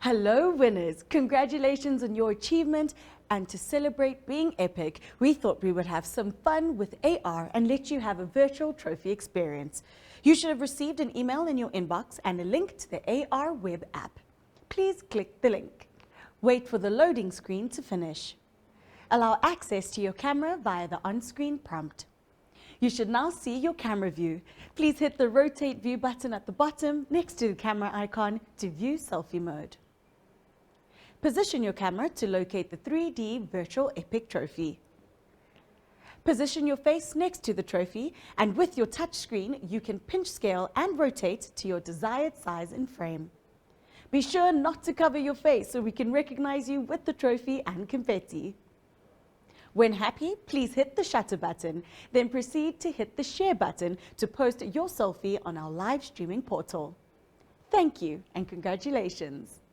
Hello winners, congratulations on your achievement, and to celebrate being epic, we thought we would have some fun with AR and let you have a virtual trophy experience. You should have received an email in your inbox and a link to the AR web app. Please click the link. Wait for the loading screen to finish. Allow access to your camera via the on-screen prompt. You should now see your camera view. Please hit the rotate view button at the bottom next to the camera icon to view selfie mode. Position your camera to locate the 3D virtual epic trophy. Position your face next to the trophy, and with your touch screen, you can pinch scale and rotate to your desired size and frame. Be sure not to cover your face so we can recognize you with the trophy and confetti. When happy, please hit the shutter button, then proceed to hit the share button to post your selfie on our live streaming portal. Thank you and congratulations.